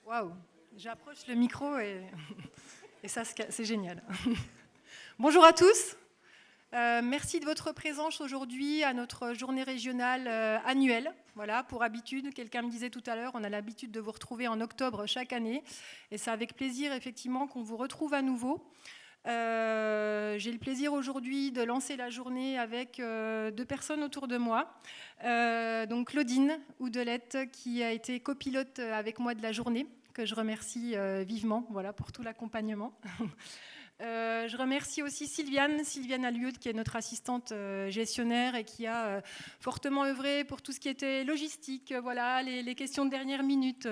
Waouh, j'approche le micro et ça, c'est génial. Bonjour à tous. Merci de votre présence aujourd'hui à notre journée régionale annuelle. Voilà, pour habitude, quelqu'un me disait tout à l'heure, on a l'habitude de vous retrouver en octobre chaque année. Et c'est avec plaisir, effectivement, qu'on vous retrouve à nouveau. J'ai le plaisir aujourd'hui de lancer la journée avec deux personnes autour de moi. Donc Claudine Oudelette, qui a été copilote avec moi de la journée, que je remercie vivement, voilà, pour tout l'accompagnement. Je remercie aussi Sylviane Alliot, qui est notre assistante gestionnaire et qui a fortement œuvré pour tout ce qui était logistique, voilà, les questions de dernière minute.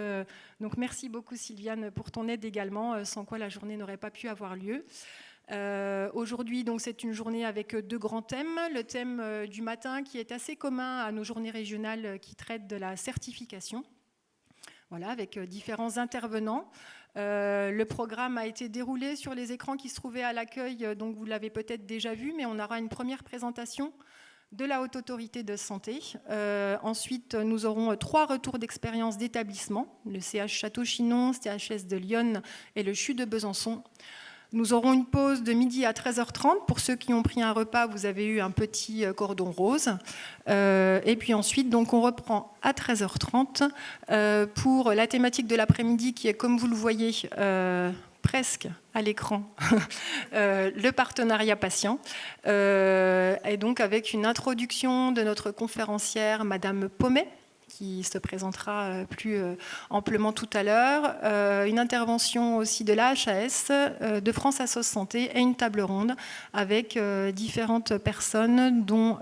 Donc merci beaucoup Sylviane pour ton aide également, sans quoi la journée n'aurait pas pu avoir lieu. Aujourd'hui, donc, c'est une journée avec deux grands thèmes. Le thème du matin qui est assez commun à nos journées régionales qui traitent de la certification. Voilà, avec différents intervenants. Le programme a été déroulé sur les écrans qui se trouvaient à l'accueil, donc vous l'avez peut-être déjà vu, mais on aura une première présentation de la Haute Autorité de Santé. Ensuite, nous aurons 3 retours d'expérience d'établissement, le CH Château-Chinon, CHS de Lyon et le CHU de Besançon. Nous aurons une pause de midi à 13h30. Pour ceux qui ont pris un repas, vous avez eu un petit cordon rose. Et puis ensuite, donc, on reprend à 13h30 pour la thématique de l'après-midi qui est, comme vous le voyez, presque à l'écran, le partenariat patient. Et donc avec une introduction de notre conférencière, Madame Pommet, qui se présentera plus amplement tout à l'heure, une intervention aussi de l'AHAS, de France Assos Santé et une table ronde avec différentes personnes, dont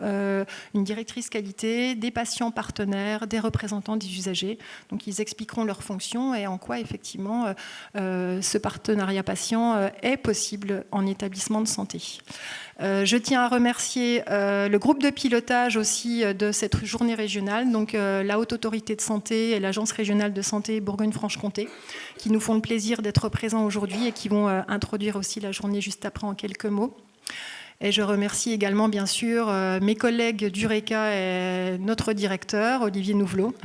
une directrice qualité, des patients partenaires, des représentants des usagers. Donc ils expliqueront leurs fonctions et en quoi effectivement ce partenariat patient est possible en établissement de santé. Je tiens à remercier le groupe de pilotage aussi de cette journée régionale, donc la Haute Autorité de Santé et l'Agence régionale de santé Bourgogne-Franche-Comté, qui nous font le plaisir d'être présents aujourd'hui et qui vont introduire aussi la journée juste après en quelques mots. Et je remercie également, bien sûr, mes collègues d'Ureka et notre directeur, Olivier Nouvelot,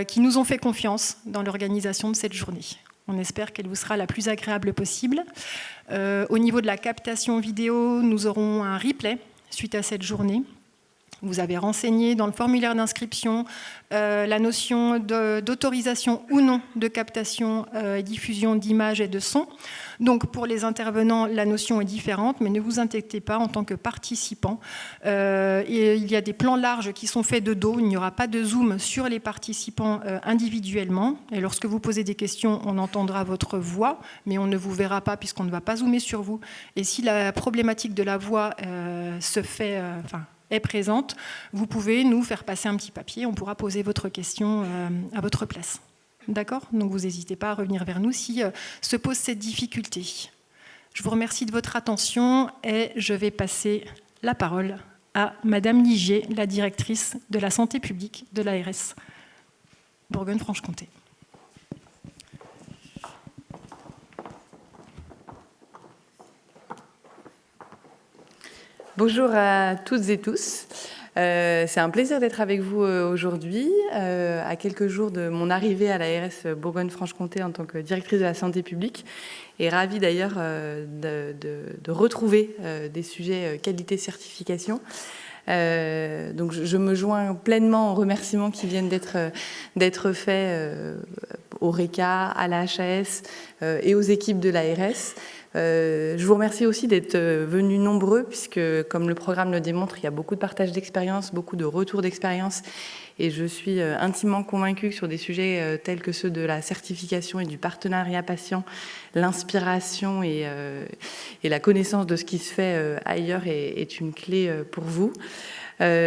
qui nous ont fait confiance dans l'organisation de cette journée. On espère qu'elle vous sera la plus agréable possible. Au niveau de la captation vidéo, nous aurons un replay suite à cette journée. Vous avez renseigné dans le formulaire d'inscription la notion d'autorisation ou non de captation et diffusion d'images et de sons. Donc pour les intervenants, la notion est différente, mais ne vous inquiétez pas en tant que participant. Il y a des plans larges qui sont faits de dos, il n'y aura pas de zoom sur les participants individuellement. Et lorsque vous posez des questions, on entendra votre voix, mais on ne vous verra pas puisqu'on ne va pas zoomer sur vous. Et si la problématique de la voix est présente, vous pouvez nous faire passer un petit papier, on pourra poser votre question à votre place. D'accord ? Donc vous n'hésitez pas à revenir vers nous si se pose cette difficulté. Je vous remercie de votre attention et je vais passer la parole à Madame Ligier, la directrice de la santé publique de l'ARS Bourgogne-Franche-Comté. Bonjour à toutes et tous. C'est un plaisir d'être avec vous aujourd'hui, à quelques jours de mon arrivée à l'ARS Bourgogne-Franche-Comté en tant que directrice de la santé publique, et ravie d'ailleurs de retrouver des sujets qualité-certification. Donc je me joins pleinement aux remerciements qui viennent d'être faits au RECA, à la HAS et aux équipes de l'ARS. Je vous remercie aussi d'être venus nombreux, puisque, comme le programme le démontre, il y a beaucoup de partage d'expérience, beaucoup de retours d'expérience, et je suis intimement convaincue que sur des sujets tels que ceux de la certification et du partenariat patient, l'inspiration et la connaissance de ce qui se fait ailleurs est une clé pour vous. L'ARS,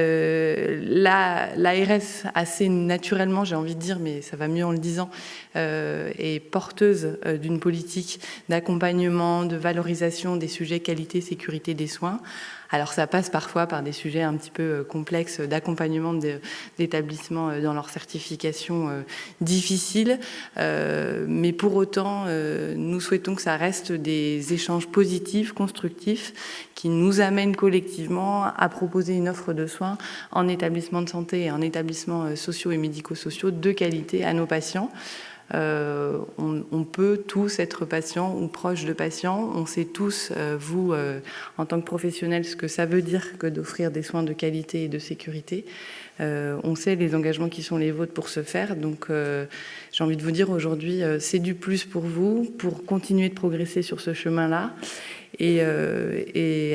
assez naturellement, j'ai envie de dire, mais ça va mieux en le disant, est porteuse d'une politique d'accompagnement, de valorisation des sujets qualité, sécurité des soins. Alors ça passe parfois par des sujets un petit peu complexes d'accompagnement d'établissements dans leur certification difficile, mais pour autant, nous souhaitons que ça reste des échanges positifs, constructifs, qui nous amènent collectivement à proposer une offre de soins en établissement de santé et en établissements sociaux et médico-sociaux de qualité à nos patients. on peut tous être patients ou proches de patients. On sait tous, vous, en tant que professionnels, ce que ça veut dire que d'offrir des soins de qualité et de sécurité. On sait les engagements qui sont les vôtres pour ce faire. Donc, j'ai envie de vous dire aujourd'hui, c'est du plus pour vous, pour continuer de progresser sur ce chemin-là. Et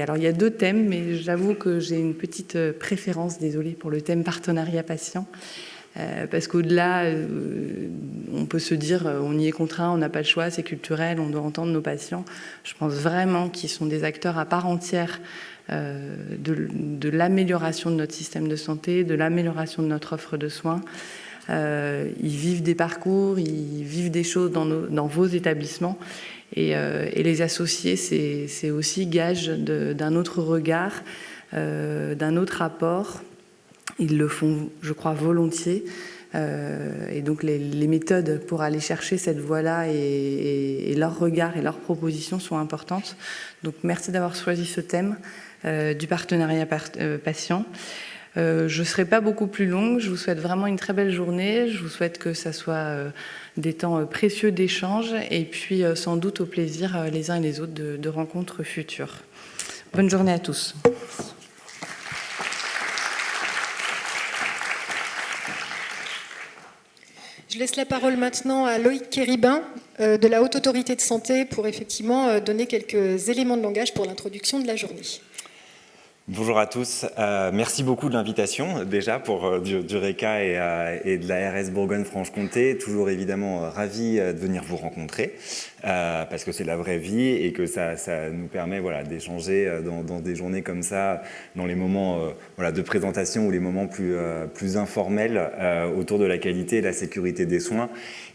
alors, il y a 2 thèmes, mais j'avoue que j'ai une petite préférence, désolée, pour le thème partenariat patient. Parce qu'au-delà, on peut se dire, on y est contraint, on n'a pas le choix, c'est culturel, on doit entendre nos patients. Je pense vraiment qu'ils sont des acteurs à part entière de l'amélioration de notre système de santé, de l'amélioration de notre offre de soins. Ils vivent des parcours, ils vivent des choses dans vos établissements. Et les associés, c'est aussi gage d'un autre regard, d'un autre apport. Ils le font, je crois, volontiers. Et donc, les méthodes pour aller chercher cette voie-là et leur regard et leurs propositions sont importantes. Donc, merci d'avoir choisi ce thème du partenariat patient. Je ne serai pas beaucoup plus longue. Je vous souhaite vraiment une très belle journée. Je vous souhaite que ça soit des temps précieux d'échange et puis sans doute au plaisir les uns et les autres de rencontres futures. Bonne journée à tous. Je laisse la parole maintenant à Loïc Kéribin de la Haute Autorité de Santé pour effectivement donner quelques éléments de langage pour l'introduction de la journée. Bonjour à tous, merci beaucoup de l'invitation déjà pour du RECA et de l'ARS Bourgogne-Franche-Comté. Toujours évidemment ravi de venir vous rencontrer parce que c'est la vraie vie et que ça nous permet d'échanger dans des journées comme ça, dans les moments de présentation ou les moments plus informels autour de la qualité et la sécurité des soins.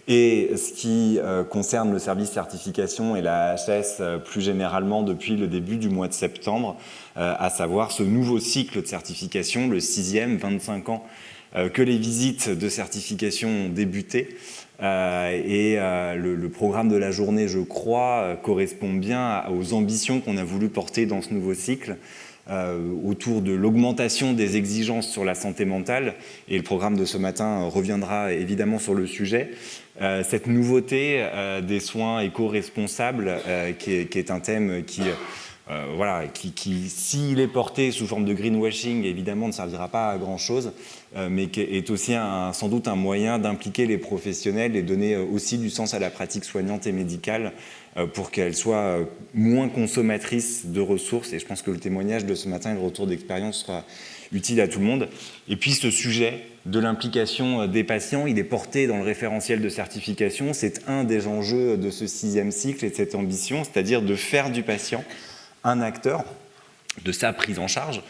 Et ce qui concerne le service certification et la HS plus généralement depuis le début du mois de septembre, à savoir ce nouveau cycle de certification, le 6e, 25 ans que les visites de certification ont débuté. Le programme de la journée, je crois, correspond bien aux ambitions qu'on a voulu porter dans ce nouveau cycle. Autour de l'augmentation des exigences sur la santé mentale, et le programme de ce matin reviendra évidemment sur le sujet. Cette nouveauté des soins éco-responsables, qui est un thème qui s'il est porté sous forme de greenwashing, évidemment ne servira pas à grand-chose, mais qui est aussi sans doute un moyen d'impliquer les professionnels et donner aussi du sens à la pratique soignante et médicale pour qu'elle soit moins consommatrice de ressources. Et je pense que le témoignage de ce matin et le retour d'expérience sera utile à tout le monde. Et puis ce sujet de l'implication des patients, il est porté dans le référentiel de certification. C'est un des enjeux de ce 6e cycle et de cette ambition, c'est-à-dire de faire du patient un acteur de sa prise en charge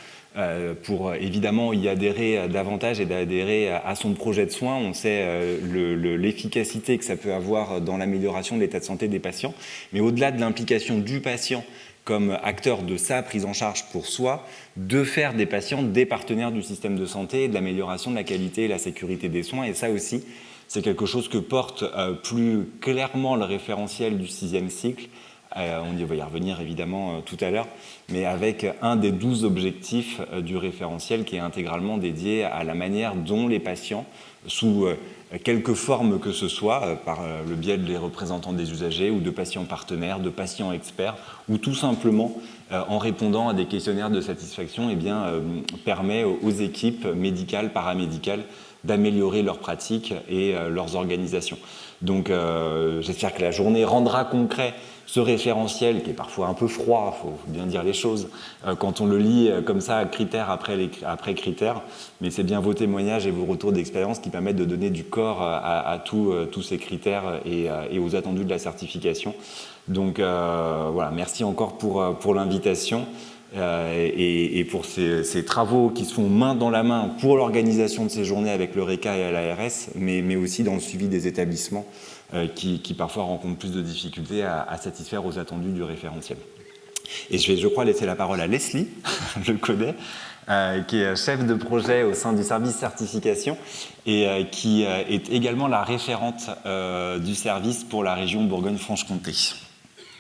pour évidemment y adhérer davantage et d'adhérer à son projet de soins. On sait l'efficacité que ça peut avoir dans l'amélioration de l'état de santé des patients, mais au-delà de l'implication du patient comme acteur de sa prise en charge pour soi, de faire des patients des partenaires du système de santé et de l'amélioration de la qualité et la sécurité des soins. Et ça aussi, c'est quelque chose que porte plus clairement le référentiel du 6e cycle. On y va y revenir évidemment tout à l'heure, mais avec un des 12 objectifs du référentiel qui est intégralement dédié à la manière dont les patients, sous quelque forme que ce soit, par le biais des représentants des usagers ou de patients partenaires, de patients experts, ou tout simplement en répondant à des questionnaires de satisfaction, permet aux équipes médicales, paramédicales, d'améliorer leurs pratiques et leurs organisations. Donc j'espère que la journée rendra concret ce référentiel qui est parfois un peu froid, il faut bien dire les choses, quand on le lit comme ça, critère après critère, mais c'est bien vos témoignages et vos retours d'expérience qui permettent de donner du corps à tous ces critères et aux attendus de la certification. Donc merci encore pour l'invitation. Et pour ces travaux qui se font main dans la main pour l'organisation de ces journées avec le RECA et l'ARS, mais aussi dans le suivi des établissements qui parfois rencontrent plus de difficultés à satisfaire aux attendus du référentiel. Et je vais, je crois, laisser la parole à Leslie, je le connais, qui est chef de projet au sein du service certification et qui est également la référente du service pour la région Bourgogne-Franche-Comté.